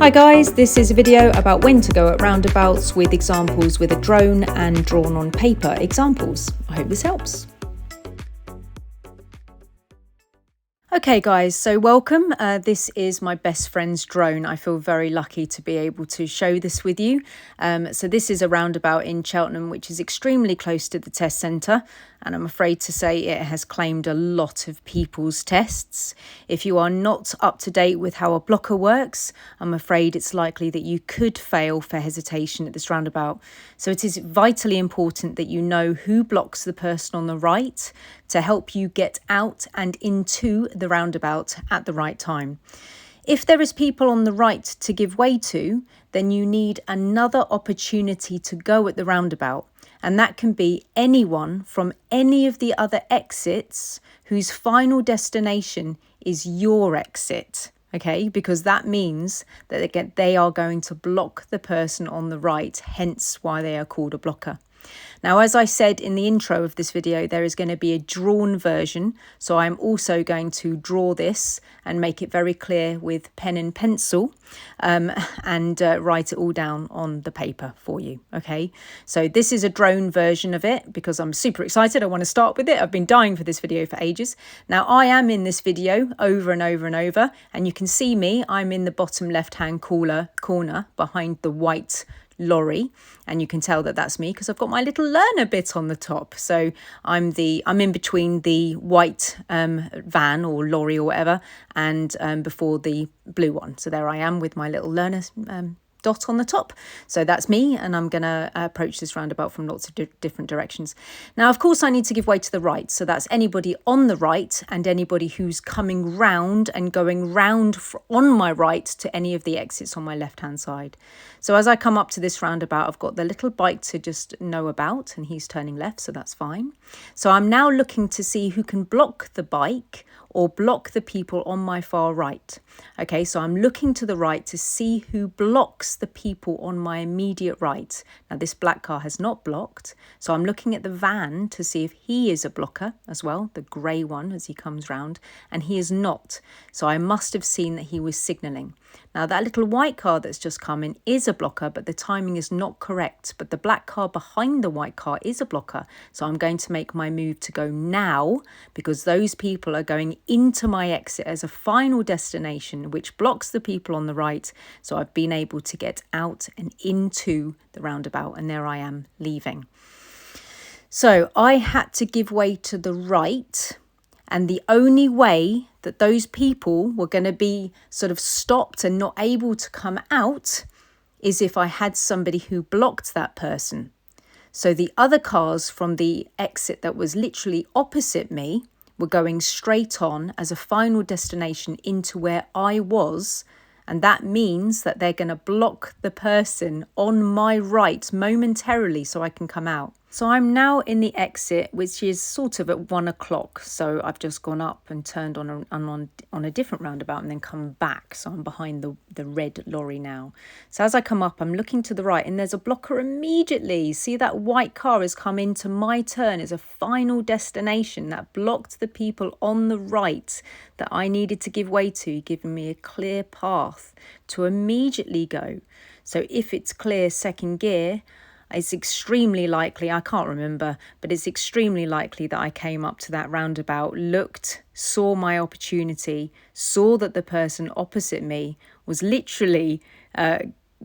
Hi guys, this is a video about when to go at roundabouts with examples with a drone and drawn on paper examples. I hope this helps. Okay guys, so welcome. This is my best friend's drone. I feel very lucky to be able to show this with you. So this is a roundabout in Cheltenham, which is extremely close to the test centre. And I'm afraid to say it has claimed a lot of people's tests. If you are not up to date with how a blocker works, I'm afraid it's likely that you could fail for hesitation at this roundabout. So it is vitally important that you know who blocks the person on the right to help you get out and into the roundabout at the right time. If there is people on the right to give way to, then you need another opportunity to go at the roundabout. And that can be anyone from any of the other exits whose final destination is your exit. Okay, because that means that they are going to block the person on the right, hence why they are called a blocker. Now, as I said in the intro of this video, there is going to be a drawn version. So I'm also going to draw this and make it very clear with pen and pencil and write it all down on the paper for you. Okay, so this is a drone version of it because I'm super excited. I want to start with it. I've been dying for this video for ages. Now, I am in this video over and over and over, and you can see me. I'm in the bottom left-hand corner behind the white lorry, and you can tell that that's me because I've got my little learner bit on the top. So I'm in between the white van or lorry or whatever and before the blue one. So there I am with my little learner dot on the top. So that's me, and I'm going to approach this roundabout from lots of different directions. Now, of course, I need to give way to the right. So that's anybody on the right and anybody who's coming round and going round on my right to any of the exits on my left-hand side. So as I come up to this roundabout, I've got the little bike to just know about, and he's turning left, so that's fine. So I'm now looking to see who can block the bike or block the people on my far right. Okay, so I'm looking to the right to see who blocks the people on my immediate right. Now, this black car has not blocked, so I'm looking at the van to see if he is a blocker as well, the grey one as he comes round, and he is not. So I must have seen that he was signalling. Now, that little white car that's just come in is a blocker, but the timing is not correct. But the black car behind the white car is a blocker. So I'm going to make my move to go now because those people are going into my exit as a final destination, which blocks the people on the right. So I've been able to get out and into the roundabout, and there I am leaving. So I had to give way to the right. And the only way that those people were going to be sort of stopped and not able to come out is if I had somebody who blocked that person. So the other cars from the exit that was literally opposite me were going straight on as a final destination into where I was. And that means that they're going to block the person on my right momentarily so I can come out. So I'm now in the exit, which is sort of at 1 o'clock. So I've just gone up and turned on a different roundabout and then come back. So I'm behind the red lorry now. So as I come up, I'm looking to the right and there's a blocker immediately. See, that white car has come into my turn as a final destination that blocked the people on the right that I needed to give way to, giving me a clear path to immediately go. So if it's clear second gear, it's extremely likely, I can't remember, but it's extremely likely that I came up to that roundabout, looked, saw my opportunity, saw that the person opposite me was literally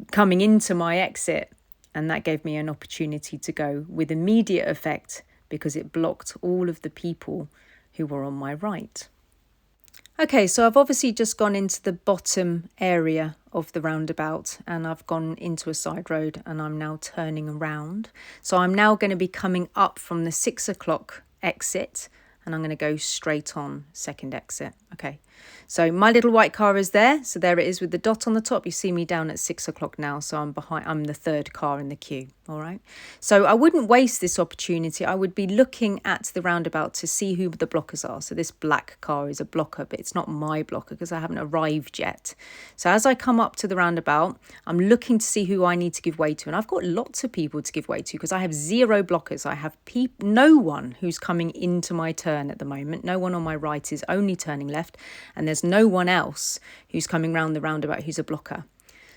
coming into my exit. And that gave me an opportunity to go with immediate effect because it blocked all of the people who were on my right. Okay, so I've obviously just gone into the bottom area of the roundabout and I've gone into a side road and I'm now turning around. So I'm now going to be coming up from the 6 o'clock exit and I'm going to go straight on second exit. Okay, so my little white car is there. So there it is with the dot on the top. You see me down at 6 o'clock now. So I'm the third car in the queue. All right. So I wouldn't waste this opportunity. I would be looking at the roundabout to see who the blockers are. So this black car is a blocker, but it's not my blocker because I haven't arrived yet. So as I come up to the roundabout, I'm looking to see who I need to give way to. And I've got lots of people to give way to because I have 0 blockers. I have no one who's coming into my turn at the moment. No one on my right is only turning left. And there's no one else who's coming round the roundabout who's a blocker.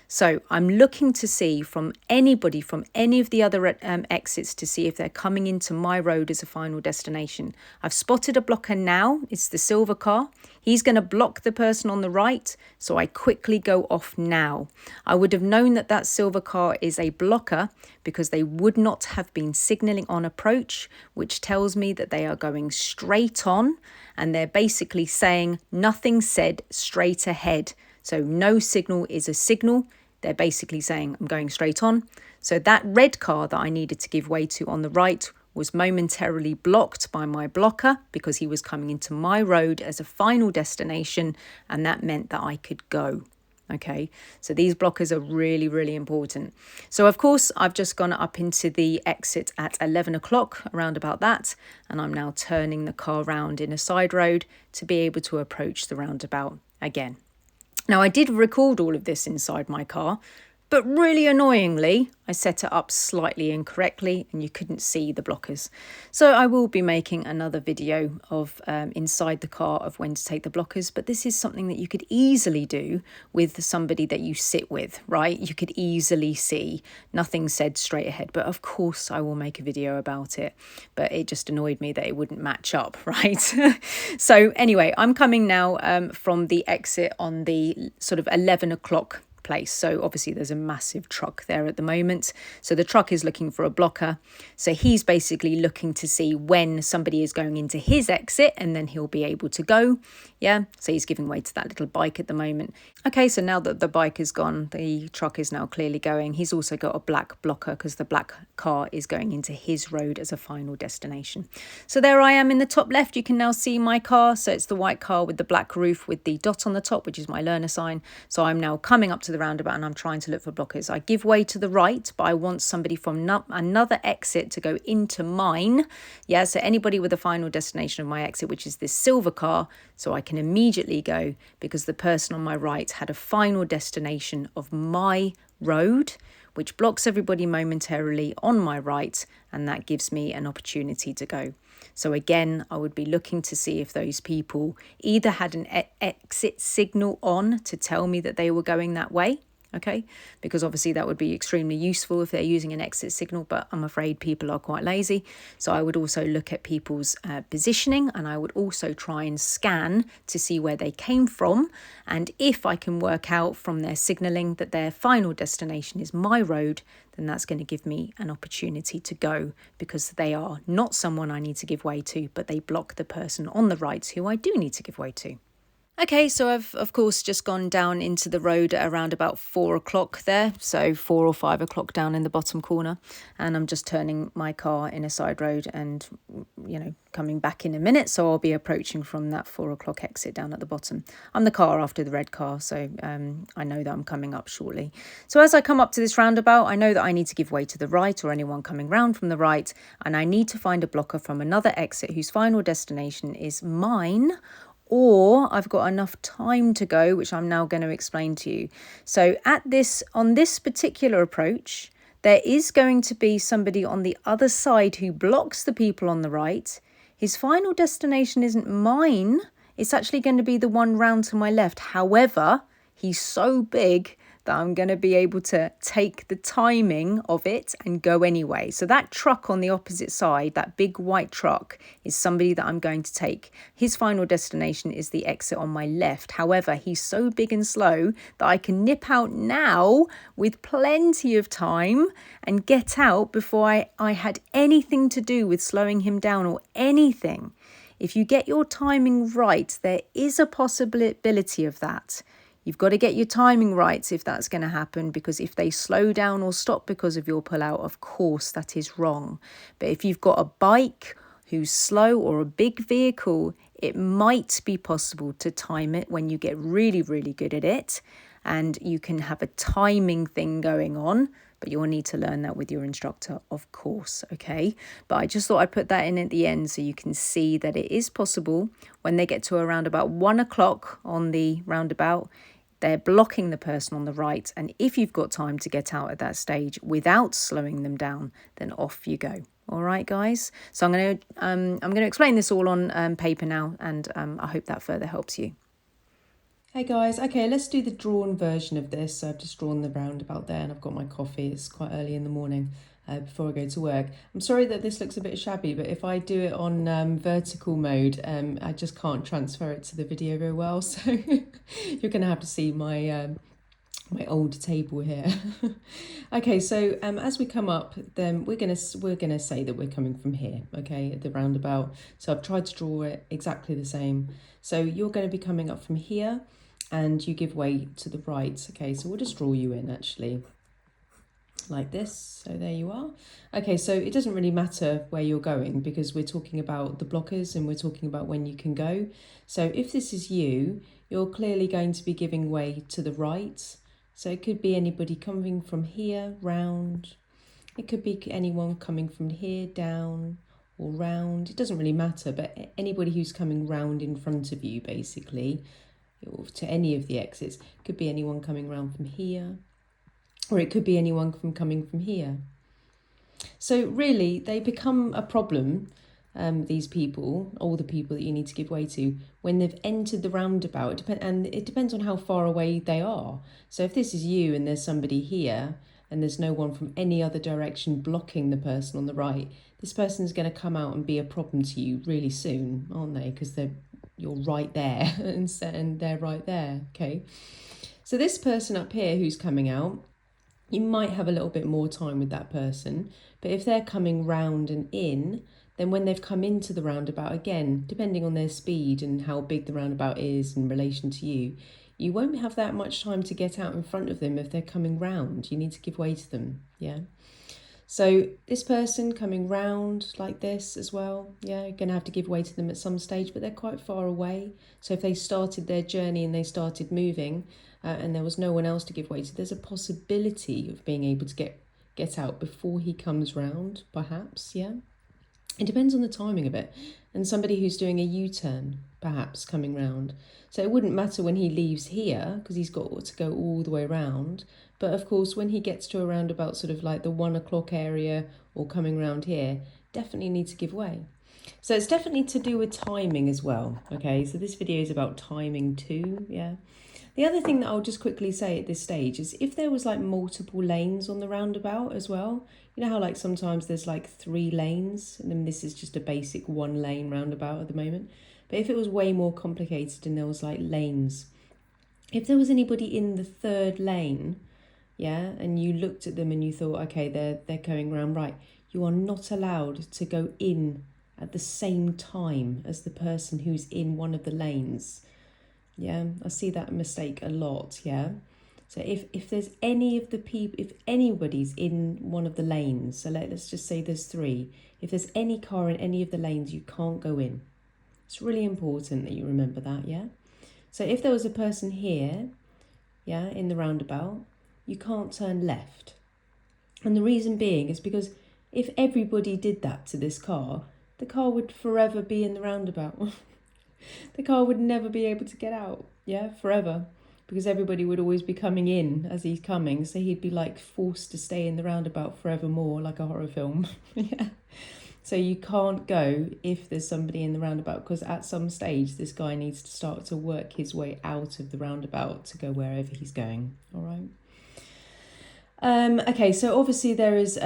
So I'm looking to see from anybody from any of the other exits to see if they're coming into my road as a final destination. I've spotted a blocker now. It's the silver car. He's going to block the person on the right, so I quickly go off now. I would have known that that silver car is a blocker because they would not have been signalling on approach, which tells me that they are going straight on, and they're basically saying nothing said straight ahead. So no signal is a signal. They're basically saying I'm going straight on. So that red car that I needed to give way to on the right was momentarily blocked by my blocker because he was coming into my road as a final destination, and that meant that I could go. Okay, so these blockers are really, really important. So of course, I've just gone up into the exit at 11 o'clock, around about that, and I'm now turning the car round in a side road to be able to approach the roundabout again. Now, I did record all of this inside my car, but really annoyingly, I set it up slightly incorrectly and you couldn't see the blockers. So I will be making another video of inside the car of when to take the blockers, but this is something that you could easily do with somebody that you sit with, right? You could easily see nothing said straight ahead, but of course I will make a video about it, but it just annoyed me that it wouldn't match up, right? So anyway, I'm coming now from the exit on the sort of 11 o'clock place. So obviously there's a massive truck there at the moment. So the truck is looking for a blocker. So he's basically looking to see when somebody is going into his exit and then he'll be able to go. Yeah, so he's giving way to that little bike at the moment. Okay, so now that the bike is gone, the truck is now clearly going. He's also got a black blocker because the black car is going into his road as a final destination. So there I am in the top left. You can now see my car. So it's the white car with the black roof with the dot on the top, which is my learner sign. So I'm now coming up to the roundabout and I'm trying to look for blockers. I give way to the right, but I want somebody from another exit to go into mine. Yeah, so anybody with a final destination of my exit, which is this silver car, so I can immediately go because the person on my right had a final destination of my road, which blocks everybody momentarily on my right, and that gives me an opportunity to go. So again, I would be looking to see if those people either had an exit signal on to tell me that they were going that way, okay? Because obviously that would be extremely useful if they're using an exit signal, but I'm afraid people are quite lazy. So I would also look at people's positioning, and I would also try and scan to see where they came from. And if I can work out from their signalling that their final destination is my road, then that's going to give me an opportunity to go because they are not someone I need to give way to, but they block the person on the right who I do need to give way to. Okay, so I've of course just gone down into the road at around about 4 o'clock there, so 4 or 5 o'clock down in the bottom corner, and I'm just turning my car in a side road and, you know, coming back in a minute, so I'll be approaching from that 4 o'clock exit down at the bottom. I'm the car after the red car, so I know that I'm coming up shortly. So as I come up to this roundabout, I know that I need to give way to the right or anyone coming round from the right, and I need to find a blocker from another exit whose final destination is mine, or I've got enough time to go, which I'm now going to explain to you. So on this particular approach, there is going to be somebody on the other side who blocks the people on the right. His final destination isn't mine. It's actually going to be the one round to my left. However, he's so big that I'm going to be able to take the timing of it and go anyway. So that truck on the opposite side, that big white truck, is somebody that I'm going to take. His final destination is the exit on my left. However, he's so big and slow that I can nip out now with plenty of time and get out before I had anything to do with slowing him down or anything. If you get your timing right, there is a possibility of that. You've got to get your timing right if that's going to happen, because if they slow down or stop because of your pullout, of course, that is wrong. But if you've got a bike who's slow or a big vehicle, it might be possible to time it when you get really, really good at it. And you can have a timing thing going on, but you'll need to learn that with your instructor, of course, okay? But I just thought I'd put that in at the end so you can see that it is possible when they get to around about 1 o'clock on the roundabout. They're blocking the person on the right, and if you've got time to get out at that stage without slowing them down, then off you go. All right, guys. So I'm going to explain this all on paper now, and I hope that further helps you. Hey guys, okay, let's do the drawn version of this. So I've just drawn the roundabout there and I've got my coffee. It's quite early in the morning before I go to work. I'm sorry that this looks a bit shabby, but if I do it on vertical mode, I just can't transfer it to the video very well. So you're going to have to see my old table here. Okay, so as we come up, then we're gonna say that we're coming from here, okay, at the roundabout. So I've tried to draw it exactly the same. So you're going to be coming up from here and you give way to the right. Okay, so we'll just draw you in actually like this. So there you are. Okay, so it doesn't really matter where you're going because we're talking about the blockers and we're talking about when you can go. So if this is you, you're clearly going to be giving way to the right. So it could be anybody coming from here round. It could be anyone coming from here down or round. It doesn't really matter, but anybody who's coming round in front of you basically, or to any of the exits. Could be anyone coming round from here, or it could be anyone coming from here. So really, they become a problem, these people, all the people that you need to give way to, when they've entered the roundabout. And it depends on how far away they are. So if this is you and there's somebody here, and there's no one from any other direction blocking the person on the right, this person's going to come out and be a problem to you really soon, aren't they? Because you're right there and they're right there, okay? So this person up here who's coming out, you might have a little bit more time with that person, but if they're coming round and in, then when they've come into the roundabout, again, depending on their speed and how big the roundabout is in relation to you, you won't have that much time to get out in front of them if they're coming round. You need to give way to them, yeah? So this person coming round like this as well, yeah, you're going to have to give way to them at some stage, but they're quite far away. So if they started their journey and they started moving and there was no one else to give way to, there's a possibility of being able to get out before he comes round, perhaps, yeah. It depends on the timing of it. And somebody who's doing a U-turn, perhaps, coming round. So it wouldn't matter when he leaves here, because he's got to go all the way around. But of course, when he gets to a roundabout, sort of like the 1 o'clock area or coming round here, definitely need to give way. So it's definitely to do with timing as well. Okay, so this video is about timing too, yeah. The other thing that I'll just quickly say at this stage is if there was like multiple lanes on the roundabout as well, you know how like sometimes there's like 3 lanes and then this is just a basic 1 lane roundabout at the moment. But if it was way more complicated and there was like lanes, if there was anybody in the 3rd lane, yeah, and you looked at them and you thought, okay, they're going round right, you are not allowed to go in at the same time as the person who's in one of the lanes. Yeah, I see that mistake a lot, yeah. So if there's any of the people, if anybody's in one of the lanes, so let's just say there's 3. If there's any car in any of the lanes, you can't go in. It's really important that you remember that, yeah. So if there was a person here, yeah, in the roundabout, you can't turn left. And the reason being is because if everybody did that to this car, the car would forever be in the roundabout. The car would never be able to get out, yeah, forever, because everybody would always be coming in as he's coming, so he'd be like forced to stay in the roundabout forevermore, like a horror film. Yeah. So you can't go if there's somebody in the roundabout, because at some stage this guy needs to start to work his way out of the roundabout to go wherever he's going, all right? Okay, so obviously there is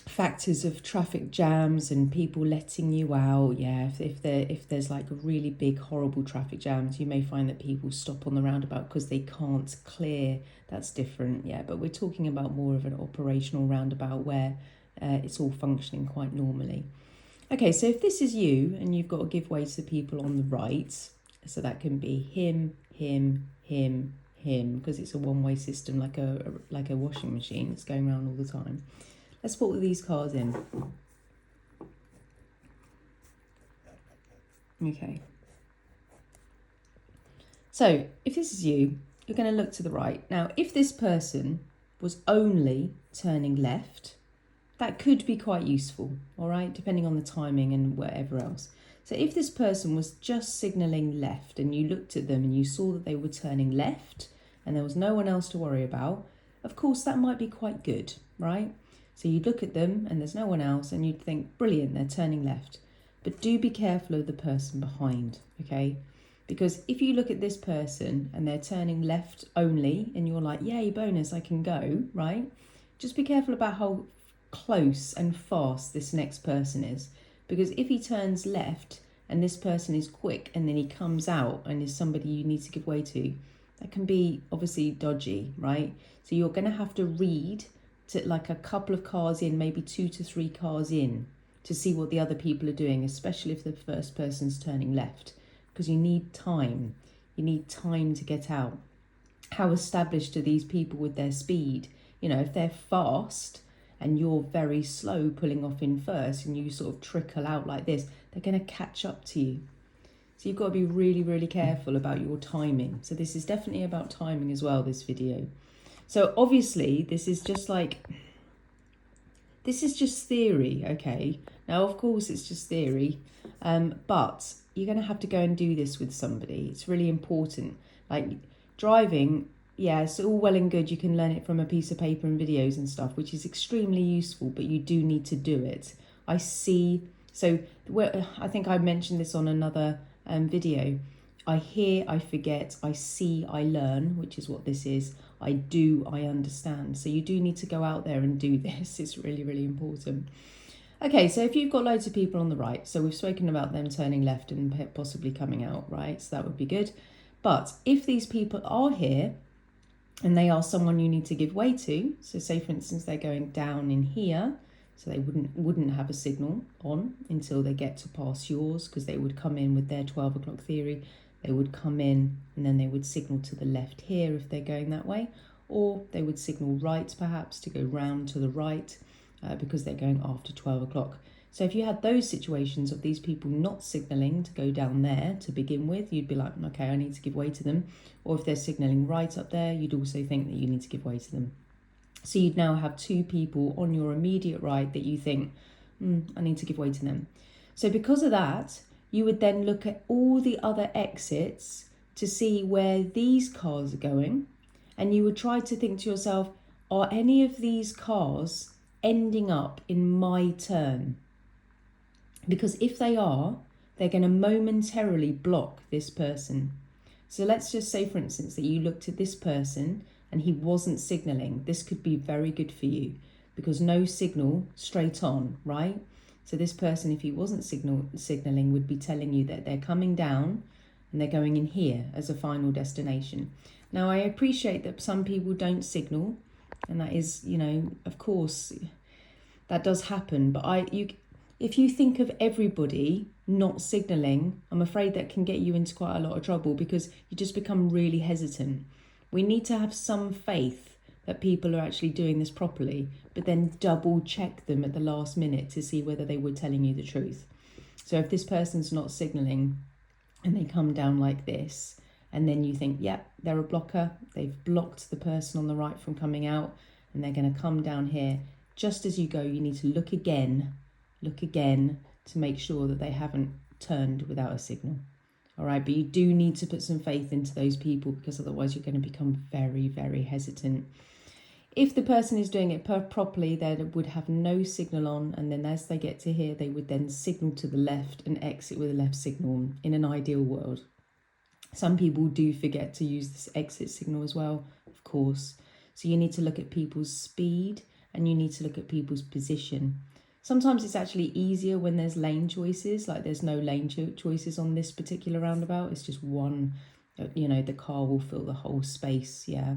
factors of traffic jams and people letting you out. Yeah, if there's like really big horrible traffic jams, you may find that people stop on the roundabout because they can't clear. That's different, yeah, but we're talking about more of an operational roundabout where it's all functioning quite normally. Okay, so if this is you and you've got to give way to the people on the right, so that can be him, because it's a one-way system, like a washing machine. It's going around all the time. Let's put these cars in. Okay. So if this is you, you're going to look to the right. Now, if this person was only turning left, that could be quite useful, all right, depending on the timing and whatever else. So if this person was just signalling left and you looked at them and you saw that they were turning left and there was no one else to worry about, of course, that might be quite good, right? So you'd look at them and there's no one else and you'd think, brilliant, they're turning left. But do be careful of the person behind, okay? Because if you look at this person and they're turning left only and you're like, yay, bonus, I can go, right? Just be careful about how close and fast this next person is. Because if he turns left and this person is quick and then he comes out and is somebody you need to give way to, that can be obviously dodgy, right? So you're going to have to read to like a couple of cars in, maybe 2 to 3 cars in, to see what the other people are doing, especially if the first person's turning left, because you need time. You need time to get out. How established are these people with their speed? You know, if they're fast and you're very slow pulling off in first and you sort of trickle out like this, they're going to catch up to you. So you've got to be really, really careful about your timing. So this is definitely about timing as well, this video. So obviously this is just theory, okay? Now, of course, it's just theory, but you're going to have to go and do this with somebody. It's really important. Like driving, yeah, it's all well and good. You can learn it from a piece of paper and videos and stuff, which is extremely useful, but you do need to do it. I see. So I think I mentioned this on another video. I hear, I forget, I see, I learn, which is what this is. I do, I understand. So you do need to go out there and do this. It's really, really important. Okay, so if you've got loads of people on the right, so we've spoken about them turning left and possibly coming out, right? So that would be good. But if these people are here and they are someone you need to give way to, so say for instance they're going down in here, so they wouldn't have a signal on until they get to pass yours, because they would come in with their 12 o'clock theory. They would come in and then they would signal to the left here if they're going that way, or they would signal right perhaps to go round to the right because they're going after 12 o'clock. So if you had those situations of these people not signalling to go down there to begin with, you'd be like, okay, I need to give way to them. Or if they're signalling right up there, you'd also think that you need to give way to them. So you'd now have 2 people on your immediate right that you think, I need to give way to them. So because of that, you would then look at all the other exits to see where these cars are going. And you would try to think to yourself, are any of these cars ending up in my turn? Because if they are, they're going to momentarily block this person. So let's just say, for instance, that you looked at this person and he wasn't signalling. This could be very good for you because no signal straight on, right? So this person, if he wasn't signaling, would be telling you that they're coming down and they're going in here as a final destination. Now, I appreciate that some people don't signal, and that is, you know, of course, that does happen. But if you think of everybody not signalling, I'm afraid that can get you into quite a lot of trouble because you just become really hesitant. We need to have some faith that people are actually doing this properly, but then double check them at the last minute to see whether they were telling you the truth. So if this person's not signalling and they come down like this, and then you think, yeah, they're a blocker, they've blocked the person on the right from coming out, and they're going to come down here. Just as you go, you need to look again to make sure that they haven't turned without a signal. All right, but you do need to put some faith into those people because otherwise you're going to become very, very hesitant. If the person is doing it properly, they would have no signal on, and then as they get to here, they would then signal to the left and exit with a left signal in an ideal world. Some people do forget to use this exit signal as well, of course. So you need to look at people's speed and you need to look at people's position. Sometimes it's actually easier when there's lane choices, like there's no lane choices on this particular roundabout. It's just one, you know, the car will fill the whole space, yeah.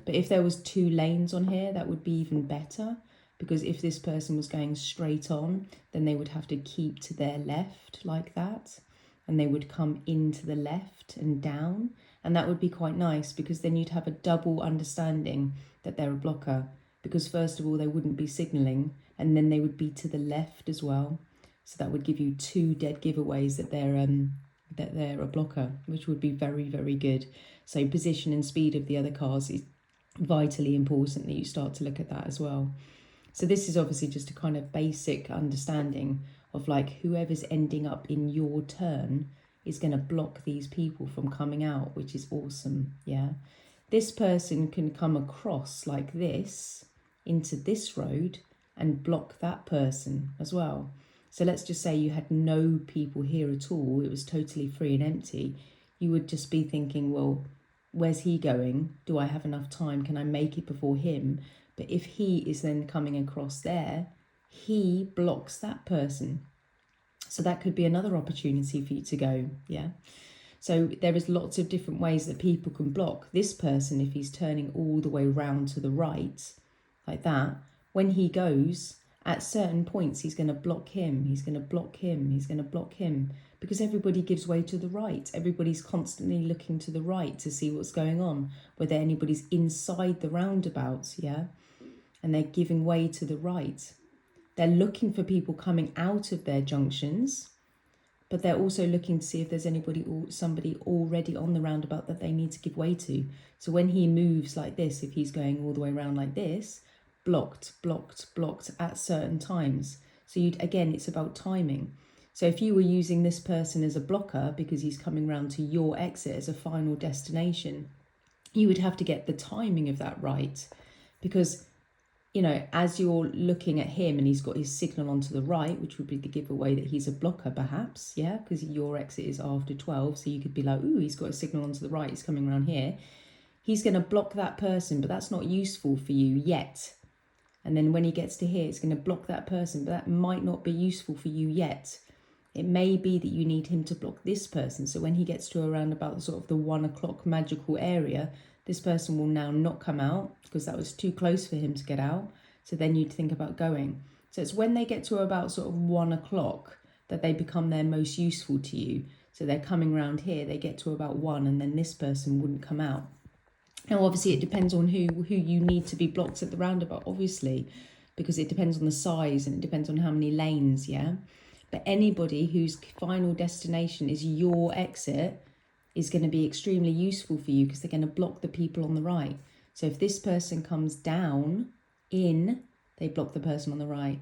But if there was 2 lanes on here, that would be even better, because if this person was going straight on, then they would have to keep to their left like that, and they would come into the left and down, and that would be quite nice because then you'd have a double understanding that they're a blocker, because first of all, they wouldn't be signalling, and then they would be to the left as well. So that would give you 2 dead giveaways that they're a blocker, which would be very, very good. So position and speed of the other cars is vitally important that you start to look at that as well. So this is obviously just a kind of basic understanding of like whoever's ending up in your turn is going to block these people from coming out, which is awesome, yeah. This person can come across like this into this road and block that person as well. So let's just say you had no people here at all, it was totally free and empty. you would just be thinking, well, where's he going? Do I have enough time? Can I make it before him? But if he is then coming across there, he blocks that person. So that could be another opportunity for you to go, yeah? So there is lots of different ways that people can block. This person, if he's turning all the way round to the right, like that, when he goes, at certain points, he's going to block him, he's going to block him, he's going to block him, because everybody gives way to the right. Everybody's constantly looking to the right to see what's going on, whether anybody's inside the roundabouts, yeah? And they're giving way to the right. They're looking for people coming out of their junctions, but they're also looking to see if there's anybody or somebody already on the roundabout that they need to give way to. So when he moves like this, if he's going all the way around like this, blocked, blocked, blocked at certain times. So again, it's about timing. So if you were using this person as a blocker because he's coming round to your exit as a final destination, you would have to get the timing of that right, because as you're looking at him and he's got his signal onto the right, which would be the giveaway that he's a blocker perhaps, yeah, because your exit is after 12. So you could be like, ooh, he's got a signal onto the right, he's coming around here. He's going to block that person, but that's not useful for you yet. And then when he gets to here, it's going to block that person, but that might not be useful for you yet. It may be that you need him to block this person. So when he gets to around about sort of the 1 o'clock magical area, this person will now not come out because that was too close for him to get out. So then you'd think about going. So it's when they get to about sort of 1 o'clock that they become their most useful to you. So they're coming around here, they get to about 1, and then this person wouldn't come out. Now, obviously, it depends on who you need to be blocked at the roundabout, obviously, because it depends on the size and it depends on how many lanes, yeah? But anybody whose final destination is your exit is going to be extremely useful for you because they're going to block the people on the right. So if this person comes down in, they block the person on the right.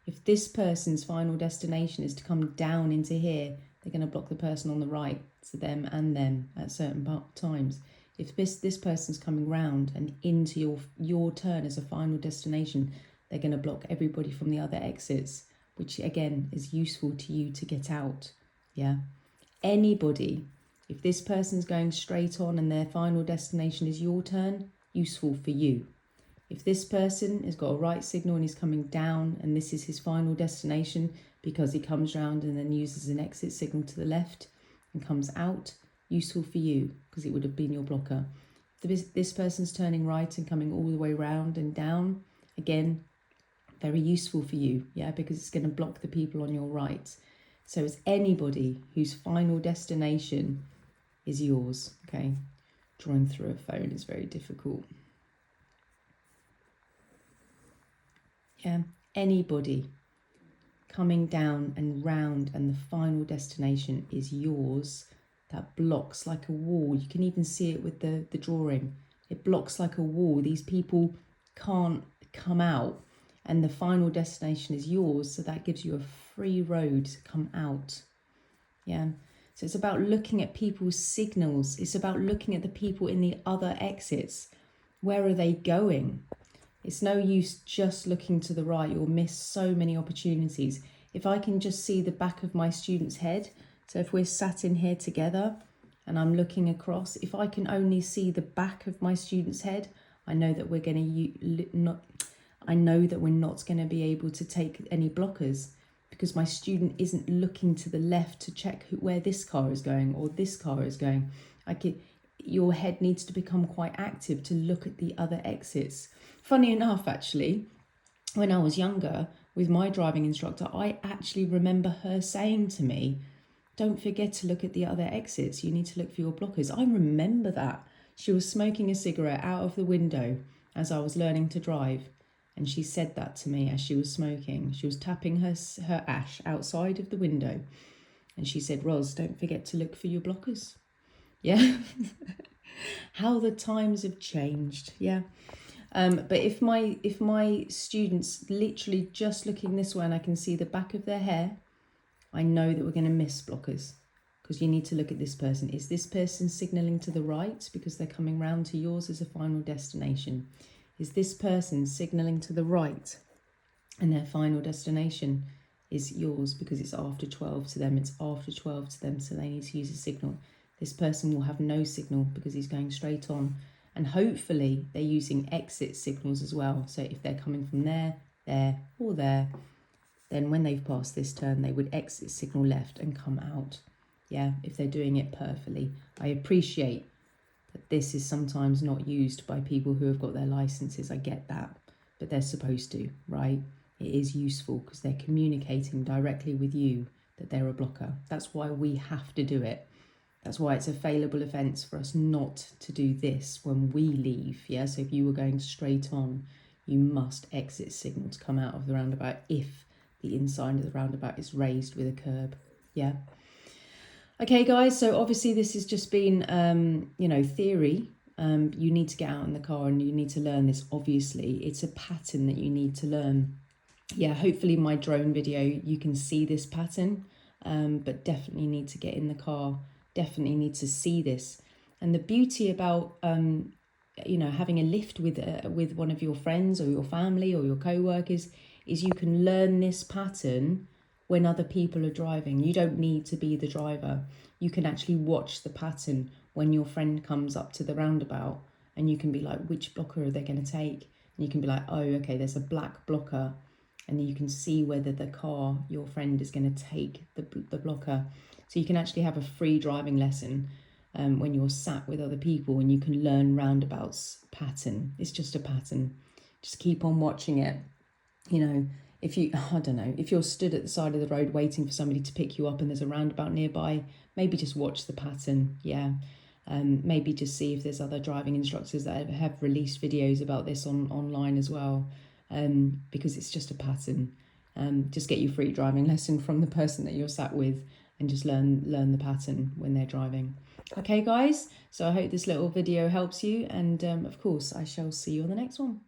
If this person's final destination is to come down into here, they're going to block the person on the right, so them and them at certain times. If this person's coming round and into your turn as a final destination, they're going to block everybody from the other exits, which again is useful to you to get out, yeah? Anybody, if this person's going straight on and their final destination is your turn, useful for you. If this person has got a right signal and he's coming down and this is his final destination because he comes round and then uses an exit signal to the left and comes out, useful for you because it would have been your blocker. If this person's turning right and coming all the way round and down, again, very useful for you, yeah, because it's going to block the people on your right. So it's anybody whose final destination is yours, okay? Drawing through a phone is very difficult. Yeah, anybody coming down and round and the final destination is yours, that blocks like a wall. You can even see it with the drawing. It blocks like a wall. These people can't come out and the final destination is yours, so that gives you a free road to come out. Yeah. So it's about looking at people's signals. It's about looking at the people in the other exits. Where are they going? It's no use just looking to the right. You'll miss so many opportunities. If I can just see the back of my student's head, so if we're sat in here together and I'm looking across, if I can only see the back of my student's head, I know that we're not going to be able to take any blockers, because my student isn't looking to the left to check where this car is going or this car is going. Your head needs to become quite active to look at the other exits. Funny enough, actually, when I was younger with my driving instructor, I actually remember her saying to me, don't forget to look at the other exits. You need to look for your blockers. I remember that. She was smoking a cigarette out of the window as I was learning to drive. And she said that to me as she was smoking. She was tapping her ash outside of the window. And she said, Ros, don't forget to look for your blockers. Yeah. How the times have changed. Yeah. But if my students literally just looking this way and I can see the back of their hair, I know that we're going to miss blockers, because you need to look at this person. Is this person signalling to the right because they're coming round to yours as a final destination? Is this person signalling to the right and their final destination is yours because it's after 12 to them? It's after 12 to them, so they need to use a signal. this person will have no signal because he's going straight on. And hopefully they're using exit signals as well. So if they're coming from there, there, or there, then when they've passed this turn, they would exit signal left and come out. Yeah, if they're doing it perfectly. I appreciate that this is sometimes not used by people who have got their licenses. I get that, but they're supposed to, right? It is useful because they're communicating directly with you that they're a blocker. That's why we have to do it. That's why it's a failable offence for us not to do this when we leave. Yeah, so if you were going straight on, you must exit signal to come out of the roundabout if the inside of the roundabout is raised with a curb. Yeah. Okay, guys, so obviously this has just been, theory. You need to get out in the car and you need to learn this. Obviously, it's a pattern that you need to learn. Yeah, hopefully my drone video, you can see this pattern, but definitely need to get in the car. Definitely need to see this. And the beauty about, having a lift with one of your friends or your family or your co-workers is you can learn this pattern when other people are driving. You don't need to be the driver. You can actually watch the pattern when your friend comes up to the roundabout and you can be like, which blocker are they going to take? And you can be like, oh, okay, there's a black blocker. And then you can see whether the car, your friend, is going to take the blocker. So you can actually have a free driving lesson when you're sat with other people and you can learn roundabouts pattern. It's just a pattern. Just keep on watching it. If you're stood at the side of the road waiting for somebody to pick you up and there's a roundabout nearby, maybe just watch the pattern. Yeah. Maybe just see if there's other driving instructors that have released videos about this online as well. Because it's just a pattern. Just get your free driving lesson from the person that you're sat with and just learn the pattern when they're driving. Okay, guys, so I hope this little video helps you, and of course I shall see you on the next one.